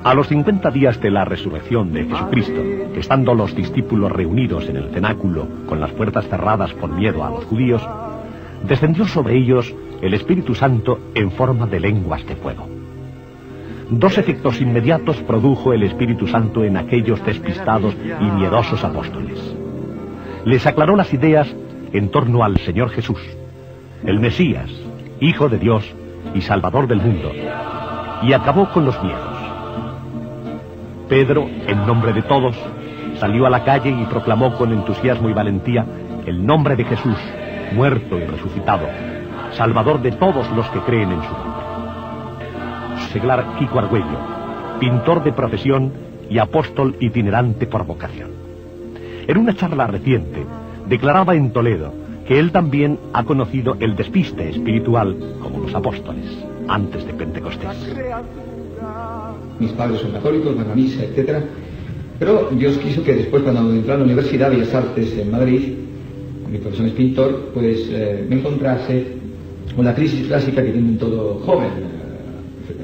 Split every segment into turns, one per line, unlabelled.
A los 50 días de la resurrección de Jesucristo, estando los discípulos reunidos en el cenáculo con las puertas cerradas por miedo a los judíos, descendió sobre ellos el Espíritu Santo en forma de lenguas de fuego. Dos efectos inmediatos produjo el Espíritu Santo en aquellos despistados y miedosos apóstoles. Les aclaró las ideas en torno al Señor Jesús, el Mesías, Hijo de Dios y Salvador del mundo, y acabó con los miedos. Pedro, en nombre de todos, salió a la calle y proclamó con entusiasmo y valentía el nombre de Jesús, muerto y resucitado, Salvador de todos los que creen en su nombre. Seglar Quico Argüello, pintor de profesión y apóstol itinerante por vocación. En una charla reciente, declaraba en Toledo que él también ha conocido el despiste espiritual como los apóstoles, antes de Pentecostés.
Mis padres son católicos, van a misa, etc. Pero Dios quiso que después, cuando entré a la Universidad de Bellas Artes en Madrid, mi profesión es pintor, pues me encontrase con la crisis clásica que tiene todo joven, etc.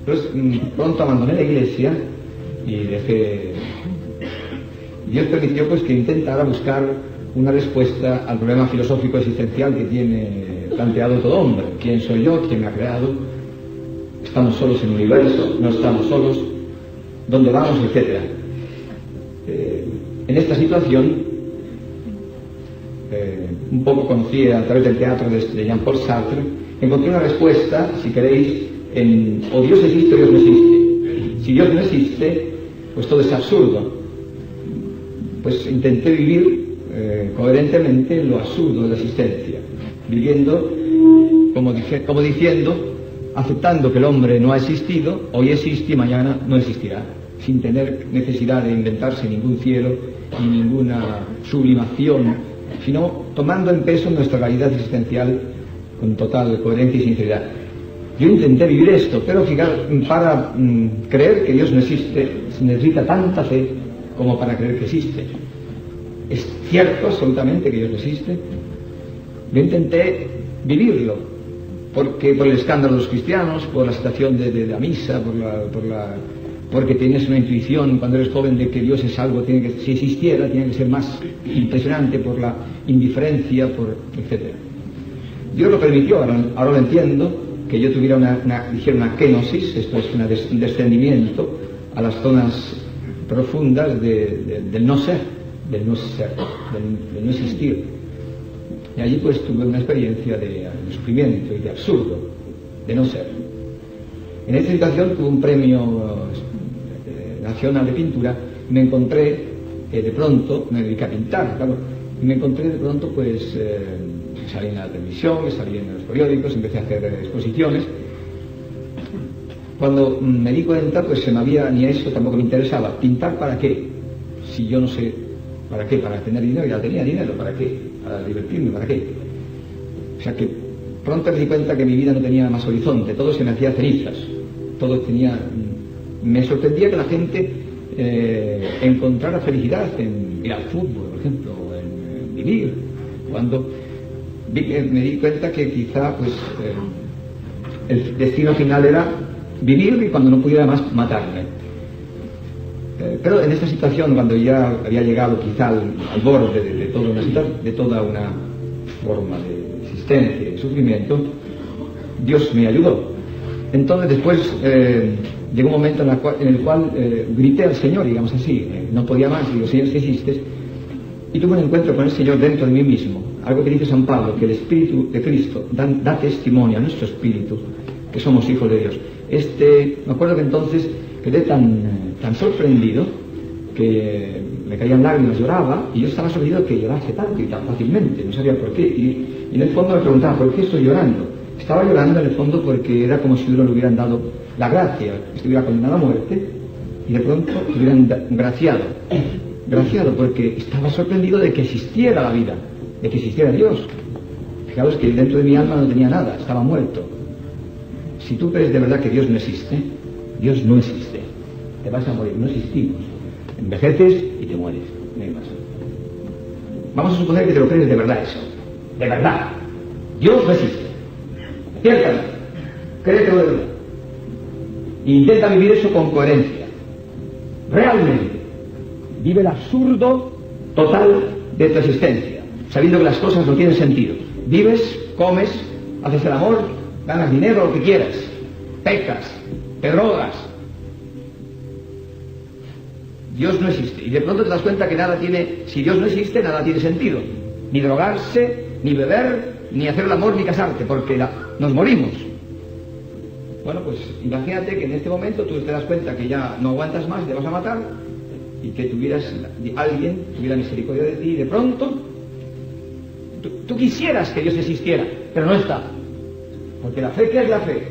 Entonces, pronto abandoné la iglesia y dejé... Dios permitió pues que intentara buscar una respuesta al problema filosófico existencial que tiene planteado todo hombre. ¿Quién soy yo? ¿Quién me ha creado? ¿Estamos solos en el universo? ¿No estamos solos? ¿Dónde vamos? Etcétera. En esta situación, un poco conocida a través del teatro de Jean-Paul Sartre, encontré una respuesta, si queréis, en o Dios existe o Dios no existe. Si Dios no existe, pues todo es absurdo. Pues intenté vivir coherentemente lo absurdo de la existencia, viviendo como diciendo, aceptando que el hombre no ha existido, hoy existe y mañana no existirá, sin tener necesidad de inventarse ningún cielo ni ninguna sublimación, sino tomando en peso nuestra realidad existencial con total coherencia y sinceridad. Yo intenté vivir esto, pero para creer que Dios no existe se necesita tanta fe como para creer que existe. Es cierto absolutamente que Dios no existe. Yo intenté vivirlo, porque por el escándalo de los cristianos, por la situación de la misa, porque tienes una intuición cuando eres joven de que Dios es algo, si existiera, tiene que ser más impresionante por la indiferencia, etc. Dios lo permitió, ahora lo entiendo, que yo tuviera una kenosis, esto es un descendimiento a las zonas profundas del no ser, del no existir. Y allí pues tuve una experiencia de sufrimiento y de absurdo, de no ser. En esta situación tuve un premio nacional de pintura y me encontré de pronto, me dediqué a pintar, claro, y me encontré de pronto pues, salí en la televisión, salí en los periódicos, empecé a hacer exposiciones. Cuando me di cuenta pues ni eso tampoco me interesaba. ¿Pintar para qué? Si yo no sé para qué, para tener dinero, ya tenía dinero, ¿para qué? Para divertirme, ¿para qué? O sea que pronto me di cuenta que mi vida no tenía más horizonte, todo se me hacía cenizas, todo tenía... Me sorprendía que la gente encontrara felicidad en ir al fútbol, por ejemplo, o en vivir, cuando me di cuenta que quizá pues el destino final era vivir y cuando no pudiera más matarme. Pero en esta situación, cuando ya había llegado quizá al borde de toda una forma de existencia, de sufrimiento, Dios me ayudó. Entonces después llegó un momento en el cual grité al Señor, digamos así, no podía más, digo, Señor, si existes, y tuve un encuentro con el Señor dentro de mí mismo, algo que dice San Pablo, que el Espíritu de Cristo da testimonio a nuestro espíritu que somos hijos de Dios. Me acuerdo que entonces quedé tan sorprendido que me caían lágrimas, lloraba, y yo estaba sorprendido que llorase tanto y tan fácilmente, no sabía por qué, y en el fondo me preguntaba, ¿por qué estoy llorando? Estaba llorando en el fondo porque era como si uno le hubieran dado la gracia, estuviera condenado a muerte, y de pronto le hubieran graciado porque estaba sorprendido de que existiera la vida, de que existiera Dios. Fijaos que dentro de mi alma no tenía nada, estaba muerto. Si tú crees de verdad que Dios no existe, Dios no existe. Te vas a morir, no existimos. Envejeces y te mueres, no hay más. Vamos a suponer que te lo crees de verdad eso. De verdad. Dios no existe. Ciertamente. Créetelo de verdad. Intenta vivir eso con coherencia. Realmente, vive el absurdo total de tu existencia, sabiendo que las cosas no tienen sentido. Vives, comes, haces el amor, ganas dinero, lo que quieras, pecas, te drogas. Dios no existe. Y de pronto te das cuenta que nada tiene, si Dios no existe, nada tiene sentido. Ni drogarse, ni beber, ni hacer el amor, ni casarte, porque nos morimos. Bueno, pues imagínate que en este momento tú te das cuenta que ya no aguantas más, te vas a matar, y que alguien tuviera misericordia de ti, y de pronto tú quisieras que Dios existiera, pero no está. Porque la fe, ¿qué es la fe?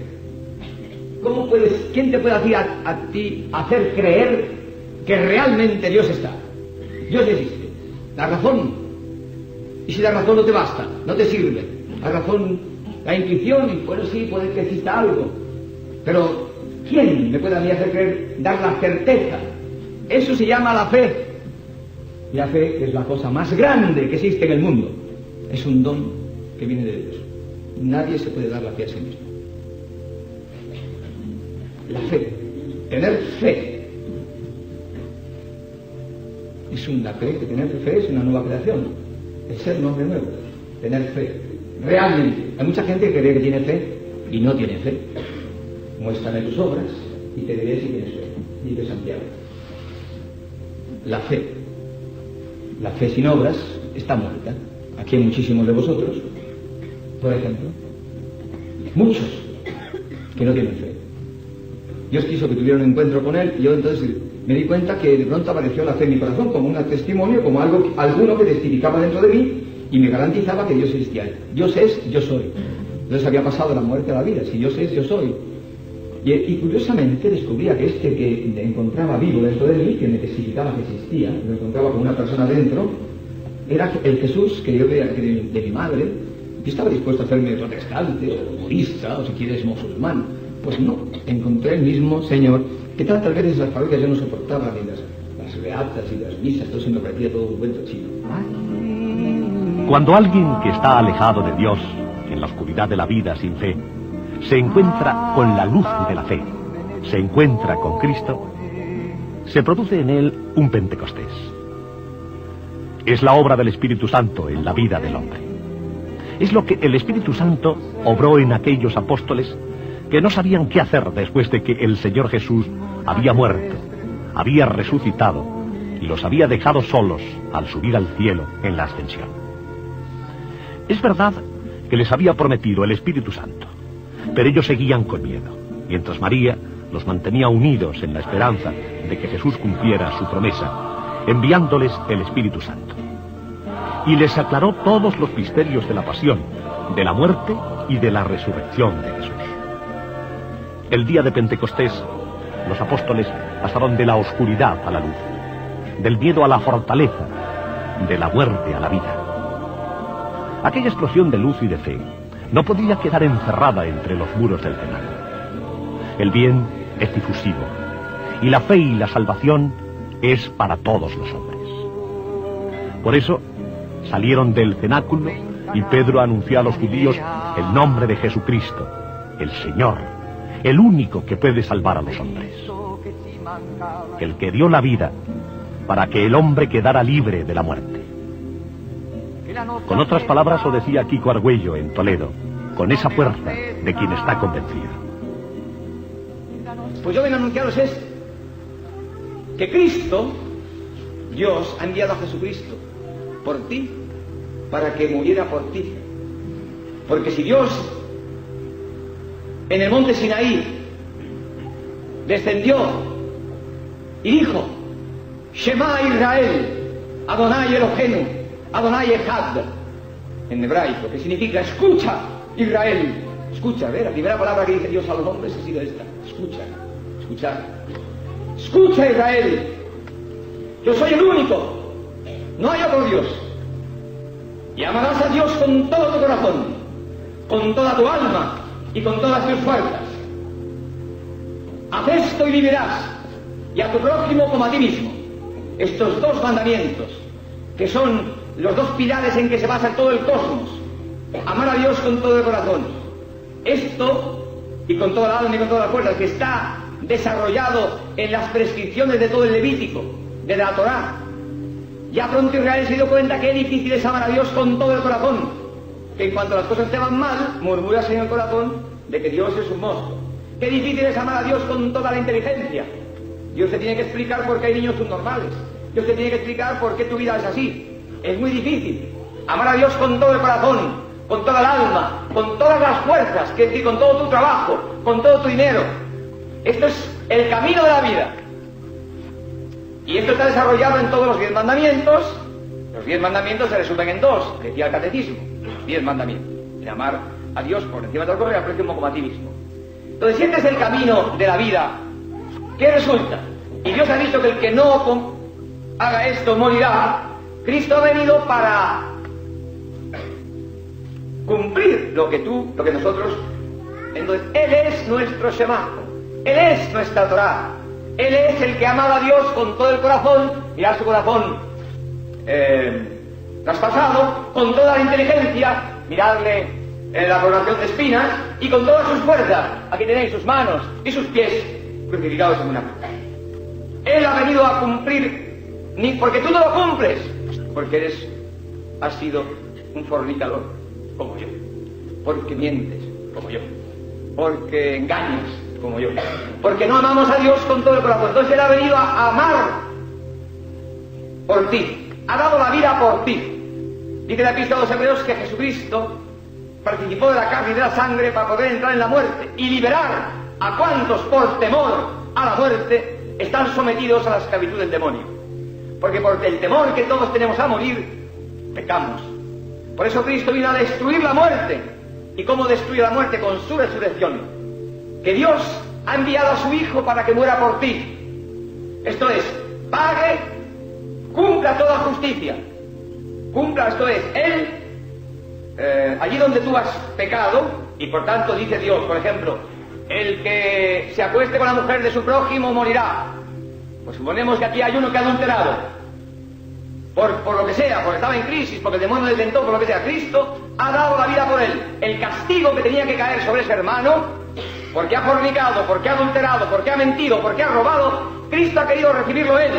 ¿Quién te puede a ti hacer creer que realmente Dios está? Dios existe. La razón. Y si la razón no te basta, no te sirve. La razón, la intuición, y bueno, sí, puede que exista algo. Pero, ¿quién me puede a mí hacer creer, dar la certeza? Eso se llama la fe. Y la fe es la cosa más grande que existe en el mundo. Es un don que viene de Dios. Nadie se puede dar la fe a sí mismo. La fe, tener fe, tener fe es una nueva creación, es ser un hombre nuevo, tener fe, realmente. Hay mucha gente que cree que tiene fe y no tiene fe. Muéstrame tus obras y te diré si tienes fe, dice Santiago. La fe sin obras está muerta. Aquí hay muchísimos de vosotros, por ejemplo, muchos que no tienen fe. Dios quiso que tuviera un encuentro con Él, y yo entonces me di cuenta que de pronto apareció la fe en mi corazón como un testimonio, como alguno que testificaba dentro de mí y me garantizaba que Dios existía. Dios es, yo soy. Entonces había pasado de la muerte a la vida. Si Dios es, yo soy. Y curiosamente descubría que este que encontraba vivo dentro de mí, que me testificaba que existía, lo encontraba como una persona dentro, era el Jesús que yo veía de mi madre, que estaba dispuesto a hacerme protestante, o budista, o si quieres musulmán. Pues no, encontré el mismo Señor que tantas veces las parroquias yo no soportaba, ni las beatas y las misas, todo se me parecía todo un cuento chino.
Cuando alguien que está alejado de Dios, en la oscuridad de la vida sin fe, se encuentra con la luz de la fe, se encuentra con Cristo, se produce en él un Pentecostés. Es la obra del Espíritu Santo en la vida del hombre. Es lo que el Espíritu Santo obró en aquellos apóstoles que no sabían qué hacer después de que el Señor Jesús había muerto, había resucitado y los había dejado solos al subir al cielo en la ascensión. Es verdad que les había prometido el Espíritu Santo, pero ellos seguían con miedo, mientras María los mantenía unidos en la esperanza de que Jesús cumpliera su promesa, enviándoles el Espíritu Santo. Y les aclaró todos los misterios de la pasión, de la muerte y de la resurrección de Jesús. El día de Pentecostés, los apóstoles pasaron de la oscuridad a la luz, del miedo a la fortaleza, de la muerte a la vida. Aquella explosión de luz y de fe no podía quedar encerrada entre los muros del cenáculo. El bien es difusivo, y la fe y la salvación es para todos los hombres. Por eso salieron del cenáculo y Pedro anunció a los judíos el nombre de Jesucristo, el Señor, el único que puede salvar a los hombres, el que dio la vida para que el hombre quedara libre de la muerte. Con otras palabras lo decía Kiko Argüello en Toledo, con esa fuerza de quien está convencido.
Pues yo vengo a anunciaros esto, que Cristo, Dios, ha enviado a Jesucristo por ti, para que muriera por ti. Porque si Dios en el monte Sinaí descendió y dijo: Shema Israel, Adonai Eloheinu, Adonai Echad, en hebraico, que significa escucha Israel, escucha. La primera palabra que dice Dios a los hombres ha sido esta: escucha, escuchar. Escucha Israel, yo soy el único, no hay otro Dios. Y amarás a Dios con todo tu corazón, con toda tu alma y con todas tus fuerzas. Haz esto y vivirás, y a tu prójimo como a ti mismo. Estos dos mandamientos, que son los dos pilares en que se basa todo el cosmos: amar a Dios con todo el corazón, esto, y con toda el alma y con todas las fuerzas, que está desarrollado en las prescripciones de todo el Levítico, de la Torá. Ya pronto Israel se dio cuenta que difícil es amar a Dios con todo el corazón, que en cuanto las cosas te van mal, murmuras en el corazón de que Dios es un monstruo. Qué difícil es amar a Dios con toda la inteligencia. Dios te tiene que explicar por qué hay niños subnormales. Dios te tiene que explicar por qué tu vida es así. Es muy difícil. Amar a Dios con todo el corazón, con toda el alma, con todas las fuerzas, que es decir, con todo tu trabajo, con todo tu dinero. Esto es el camino de la vida. Y esto está desarrollado en todos los 10 mandamientos. Los 10 mandamientos se resumen en 2, decía el catecismo. Los 10 mandamientos. El amar a Dios por encima de todo cosas y al prójimo como a ti mismo. Entonces, si este es el camino de la vida, ¿qué resulta? Y Dios ha dicho que el que no haga esto morirá. Cristo ha venido para cumplir lo que nosotros. Entonces, Él es nuestro Shema, Él es nuestra Torá, Él es el que ama a Dios con todo el corazón, mirad su corazón traspasado, con toda la inteligencia, miradle la coronación de espinas, y con todas sus fuerzas. Aquí tenéis sus manos y sus pies crucificados en una cruz. Él ha venido a cumplir, ni porque tú no lo cumples, porque has sido un fornicador como yo, porque mientes como yo, porque engañas como yo, porque no amamos a Dios con todo el corazón. Entonces Él ha venido a amar por ti, ha dado la vida por ti. Dice la Epístola a los Hebreos que Jesucristo participó de la carne y de la sangre para poder entrar en la muerte y liberar a cuantos por temor a la muerte están sometidos a la esclavitud del demonio. Porque por el temor que todos tenemos a morir, pecamos. Por eso Cristo vino a destruir la muerte. ¿Y cómo destruye la muerte? Con su resurrección. Que Dios ha enviado a su Hijo para que muera por ti. Esto es, pague, cumpla toda justicia. Cumpla, esto es, Él, allí donde tú has pecado, y por tanto dice Dios, por ejemplo, el que se acueste con la mujer de su prójimo morirá. Pues suponemos que aquí hay uno que ha adulterado, por lo que sea, porque estaba en crisis, porque el demonio le tentó, por lo que sea. Cristo ha dado la vida por él. El castigo que tenía que caer sobre ese hermano, porque ha fornicado, porque ha adulterado, porque ha mentido, porque ha robado, Cristo ha querido recibirlo él.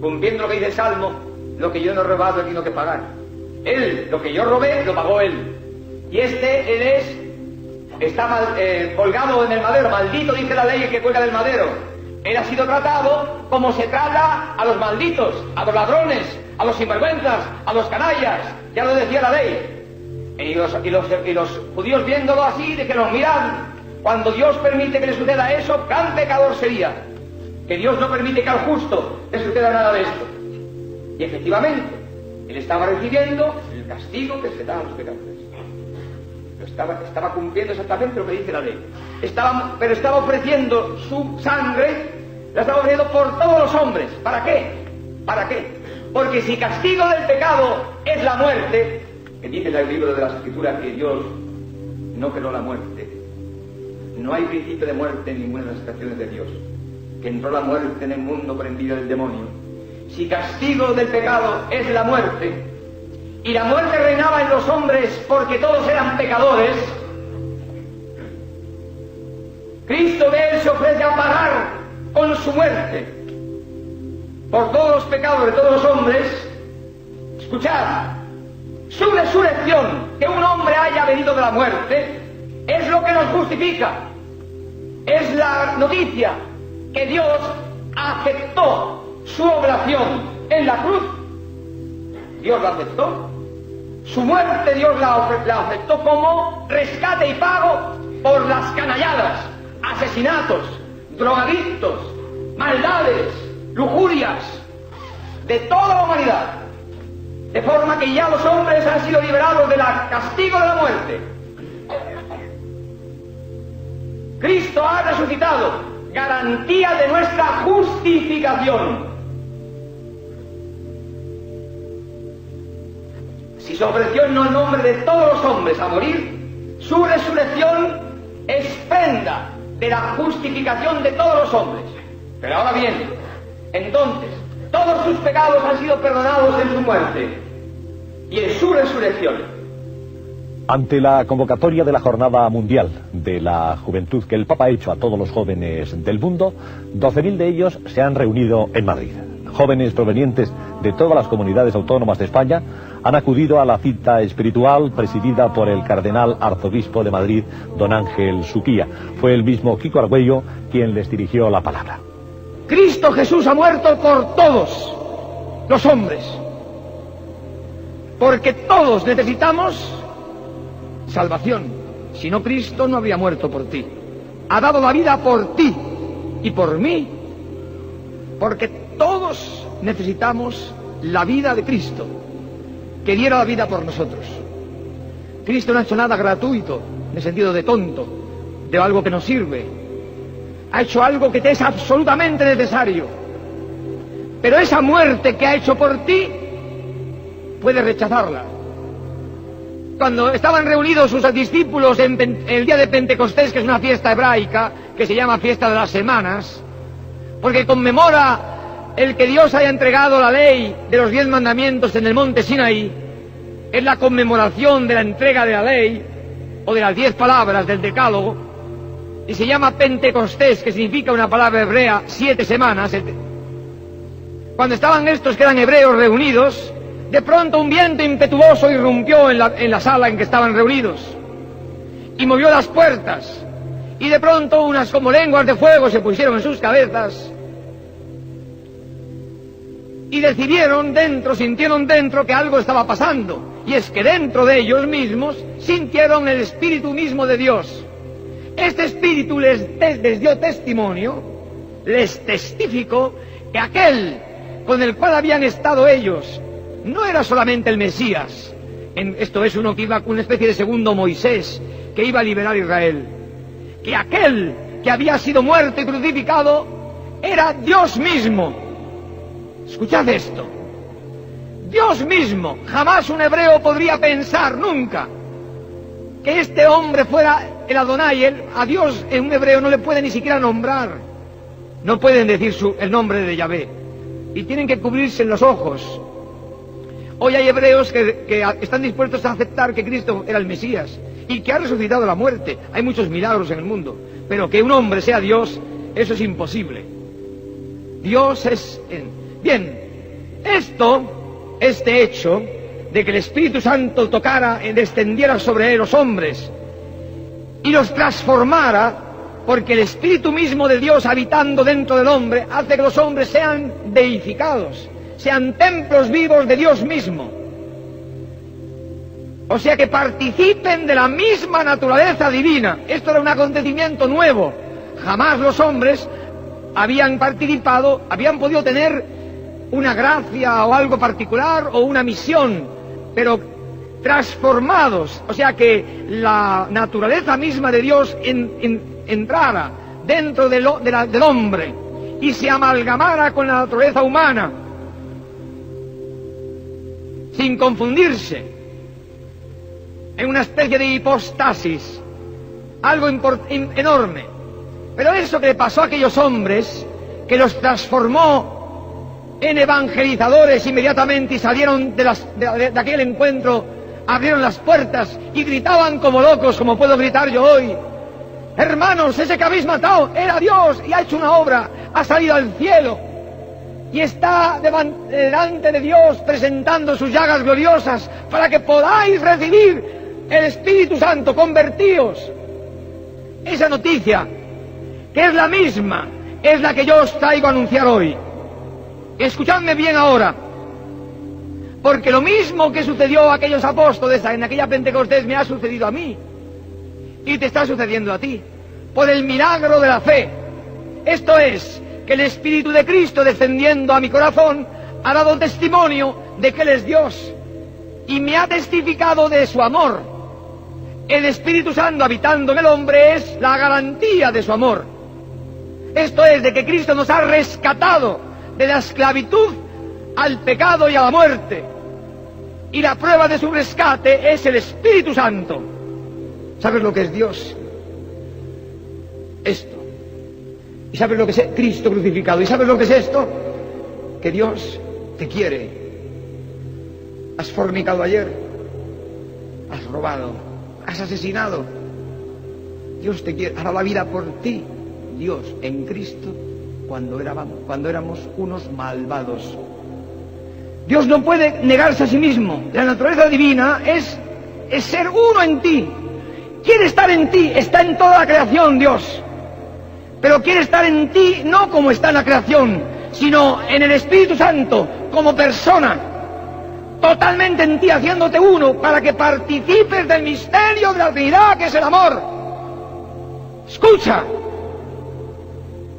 Cumpliendo lo que dice el Salmo, lo que yo no he robado he tenido que pagar. Él, lo que yo robé, lo pagó él. Y está colgado en el madero, maldito dice la ley el que cuelga del madero. Él ha sido tratado como se trata a los malditos, a los ladrones, a los sinvergüenzas, a los canallas, ya lo decía la ley. Y los judíos viéndolo así, dijeron, mirad, cuando Dios permite que le suceda eso, gran pecador sería. Que Dios no permite que al justo le suceda nada de esto. Y efectivamente, él estaba recibiendo el castigo que se da a los pecadores. Estaba cumpliendo exactamente lo que dice la ley. Pero estaba ofreciendo su sangre, la estaba ofreciendo por todos los hombres. ¿Para qué? ¿Para qué? Porque si castigo del pecado es la muerte, que dice el libro de las Escrituras que Dios no creó la muerte. No hay principio de muerte en ninguna de las creaciones de Dios. Que entró la muerte en el mundo por envidia del demonio. Si castigo del pecado es la muerte, y la muerte reinaba en los hombres porque todos eran pecadores, Cristo de él se ofrece a pagar con su muerte por todos los pecados de todos los hombres. Escuchad, su resurrección, que un hombre haya venido de la muerte, es lo que nos justifica. Es la noticia que Dios aceptó su oblación en la cruz. Dios la aceptó. Su muerte Dios la aceptó como rescate y pago por las canalladas, asesinatos, drogadictos, maldades, lujurias de toda la humanidad. De forma que ya los hombres han sido liberados del castigo de la muerte. Cristo ha resucitado, garantía de nuestra justificación. Si se ofreció en el nombre de todos los hombres a morir, su resurrección es prenda de la justificación de todos los hombres. Pero ahora bien, entonces, todos sus pecados han sido perdonados en su muerte y en su resurrección.
Ante la convocatoria de la Jornada Mundial de la Juventud que el Papa ha hecho a todos los jóvenes del mundo, 12.000 de ellos se han reunido en Madrid. Jóvenes provenientes de todas las comunidades autónomas de España han acudido a la cita espiritual presidida por el cardenal arzobispo de Madrid, don Ángel Suquía. Fue el mismo Kiko Argüello quien les dirigió la palabra.
Cristo Jesús ha muerto por todos los hombres, porque todos necesitamos salvación. Si no, Cristo no habría muerto por ti. Ha dado la vida por ti y por mí, porque todos necesitamos la vida de Cristo, que diera la vida por nosotros. Cristo no ha hecho nada gratuito, en el sentido de tonto, de algo que nos sirve. Ha hecho algo que te es absolutamente necesario. Pero esa muerte que ha hecho por ti, puedes rechazarla. Cuando estaban reunidos sus discípulos en el día de Pentecostés, que es una fiesta hebraica, que se llama Fiesta de las Semanas, porque conmemora el que Dios haya entregado la ley de los 10 mandamientos en el monte Sinaí, es la conmemoración de la entrega de la ley, o de las 10 palabras del Decálogo, y se llama Pentecostés, que significa una palabra hebrea, 7 semanas. Cuando estaban estos que eran hebreos reunidos, de pronto un viento impetuoso irrumpió en la sala en que estaban reunidos, y movió las puertas, y de pronto unas como lenguas de fuego se pusieron en sus cabezas, y decidieron dentro, sintieron dentro que algo estaba pasando, y es que dentro de ellos mismos sintieron el Espíritu mismo de Dios. Este Espíritu les dio testimonio, les testificó que aquel con el cual habían estado ellos no era solamente el Mesías. Esto es uno que iba con una especie de segundo Moisés, que iba a liberar a Israel. Que aquel que había sido muerto y crucificado era Dios mismo. Escuchad esto. Dios mismo. Jamás un hebreo podría pensar nunca que este hombre fuera el Adonai. A Dios en un hebreo no le puede ni siquiera nombrar. No pueden decir el nombre de Yahvé. Y tienen que cubrirse los ojos. Hoy hay hebreos que están dispuestos a aceptar que Cristo era el Mesías y que ha resucitado de la muerte. Hay muchos milagros en el mundo, pero que un hombre sea Dios, eso es imposible. Dios es... Bien, este hecho de que el Espíritu Santo tocara, descendiera sobre los hombres y los transformara, porque el Espíritu mismo de Dios habitando dentro del hombre hace que los hombres sean deificados, sean templos vivos de Dios mismo. O sea, que participen de la misma naturaleza divina. Esto era un acontecimiento nuevo. Jamás los hombres habían participado, habían podido tener una gracia o algo particular o una misión, pero transformados. O sea, que la naturaleza misma de Dios entrara dentro del hombre y se amalgamara con la naturaleza humana, sin confundirse, en una especie de hipostasis, algo enorme. Pero eso que le pasó a aquellos hombres, que los transformó en evangelizadores inmediatamente, y salieron de aquel encuentro, abrieron las puertas y gritaban como locos, como puedo gritar yo hoy: hermanos, ese que habéis matado era Dios y ha hecho una obra, ha salido al cielo y está delante de Dios presentando sus llagas gloriosas para que podáis recibir el Espíritu Santo. Convertíos. Esa noticia, que es la misma, es la que yo os traigo a anunciar hoy. Escuchadme bien ahora, porque lo mismo que sucedió a aquellos apóstoles en aquella Pentecostés me ha sucedido a mí y te está sucediendo a ti, por el milagro de la fe. Esto es, que el Espíritu de Cristo descendiendo a mi corazón ha dado testimonio de que Él es Dios y me ha testificado de su amor. El Espíritu Santo habitando en el hombre es la garantía de su amor. Esto es, de que Cristo nos ha rescatado de la esclavitud al pecado y a la muerte, y la prueba de su rescate es el Espíritu Santo. ¿Sabes lo que es Dios? Esto. ¿Y sabes lo que es Cristo crucificado? ¿Y sabes lo que es esto? Que Dios te quiere. Has fornicado ayer, has robado, has asesinado. Dios te quiere, hará la vida por ti. Dios en Cristo cuando éramos unos malvados. Dios no puede negarse a sí mismo. La naturaleza divina es ser uno en ti. Quiere estar en ti, está en toda la creación Dios. Pero quiere estar en ti no como está en la creación, sino en el Espíritu Santo, como persona, totalmente en ti, haciéndote uno, para que participes del misterio de la Trinidad, que es el amor. Escucha,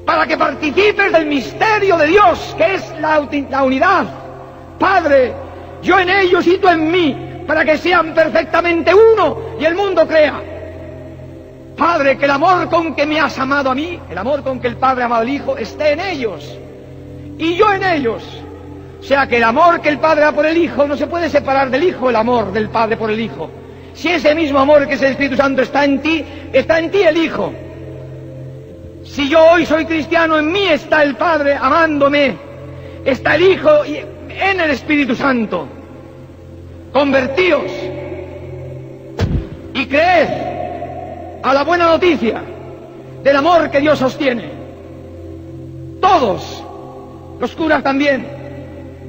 para que participes del misterio de Dios, que es la unidad. Padre, yo en ellos y tú en mí, para que sean perfectamente uno y el mundo crea. Padre, que el amor con que me has amado a mí, el amor con que el Padre ha amado al Hijo, esté en ellos y yo en ellos. O sea, que el amor que el Padre da por el Hijo no se puede separar del Hijo, el amor del Padre por el Hijo. Si ese mismo amor que es el Espíritu Santo está en ti el Hijo. Si yo hoy soy cristiano, en mí está el Padre amándome, está el Hijo en el Espíritu Santo. Convertíos y creed a la buena noticia del amor que Dios sostiene. Todos, los curas también,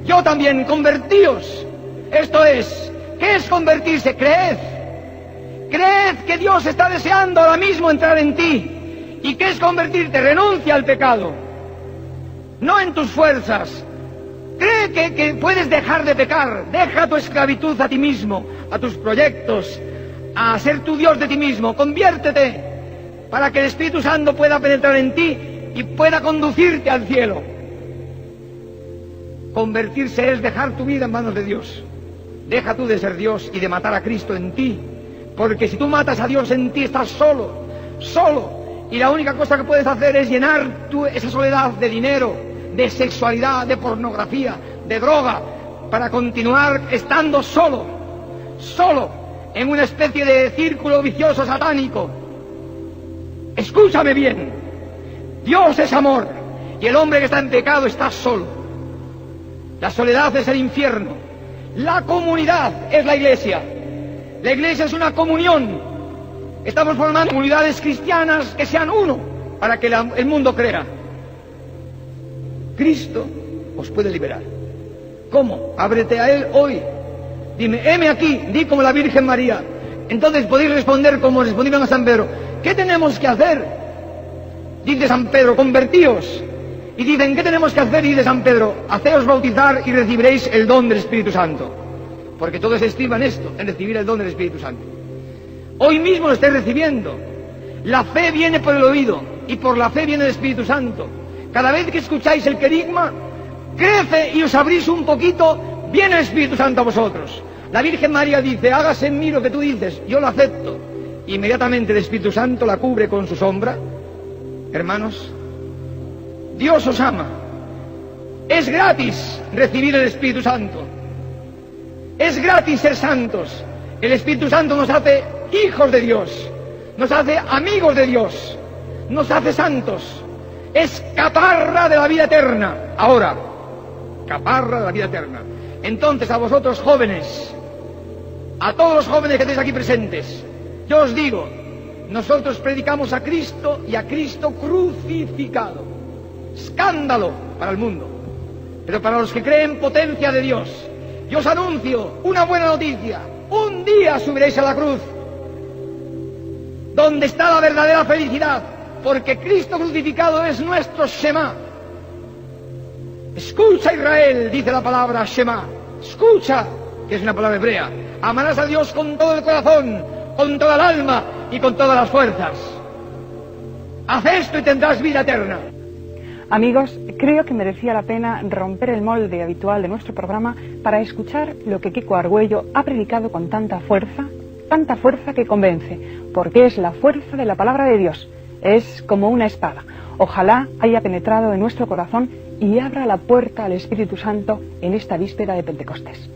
yo también, convertíos. Esto es, ¿qué es convertirse? Creed. Creed que Dios está deseando ahora mismo entrar en ti. ¿Y qué es convertirte? Renuncia al pecado. No en tus fuerzas. Cree que puedes dejar de pecar. Deja tu esclavitud a ti mismo, a tus proyectos, a ser tu Dios de ti mismo. Conviértete para que el Espíritu Santo pueda penetrar en ti y pueda conducirte al cielo. Convertirse es dejar tu vida en manos de Dios. Deja tú de ser Dios y de matar a Cristo en ti. Porque si tú matas a Dios en ti, estás solo, solo. Y la única cosa que puedes hacer es llenar esa soledad de dinero, de sexualidad, de pornografía, de droga, para continuar estando solo, en una especie de círculo vicioso satánico. Escúchame bien, Dios es amor, y el hombre que está en pecado está solo. La soledad es el infierno, la comunidad es la iglesia. La iglesia es una comunión. Estamos formando comunidades cristianas que sean uno, para que el mundo crea. Cristo os puede liberar. ¿Cómo? Ábrete a Él hoy. Dime, heme aquí, di como la Virgen María. Entonces podéis responder como respondieron a San Pedro. ¿Qué tenemos que hacer? Dice San Pedro, convertíos. Y dicen, ¿qué tenemos que hacer? Y dice San Pedro, haceos bautizar y recibiréis el don del Espíritu Santo. Porque todos estiman esto, en recibir el don del Espíritu Santo. Hoy mismo lo estáis recibiendo. La fe viene por el oído, y por la fe viene el Espíritu Santo. Cada vez que escucháis el querigma, crece y os abrís un poquito, viene el Espíritu Santo a vosotros. La Virgen María dice, hágase en mí lo que tú dices, yo lo acepto. Inmediatamente el Espíritu Santo la cubre con su sombra. Hermanos, Dios os ama. Es gratis recibir el Espíritu Santo. Es gratis ser santos. El Espíritu Santo nos hace hijos de Dios, nos hace amigos de Dios, nos hace santos. Es caparra de la vida eterna. Ahora, caparra de la vida eterna. Entonces a vosotros jóvenes, a todos los jóvenes que estáis aquí presentes, yo os digo, nosotros predicamos a Cristo y a Cristo crucificado. Escándalo para el mundo, pero para los que creen potencia de Dios, yo os anuncio una buena noticia. Un día subiréis a la cruz, donde está la verdadera felicidad, porque Cristo crucificado es nuestro Shema. Escucha, Israel, dice la palabra Shema. Escucha, que es una palabra hebrea. Amarás a Dios con todo el corazón, con toda el alma y con todas las fuerzas. Haz esto y tendrás vida eterna.
Amigos, creo que merecía la pena romper el molde habitual de nuestro programa para escuchar lo que Kiko Argüello ha predicado con tanta fuerza que convence, porque es la fuerza de la palabra de Dios, es como una espada. Ojalá haya penetrado en nuestro corazón y abra la puerta al Espíritu Santo en esta víspera de Pentecostés.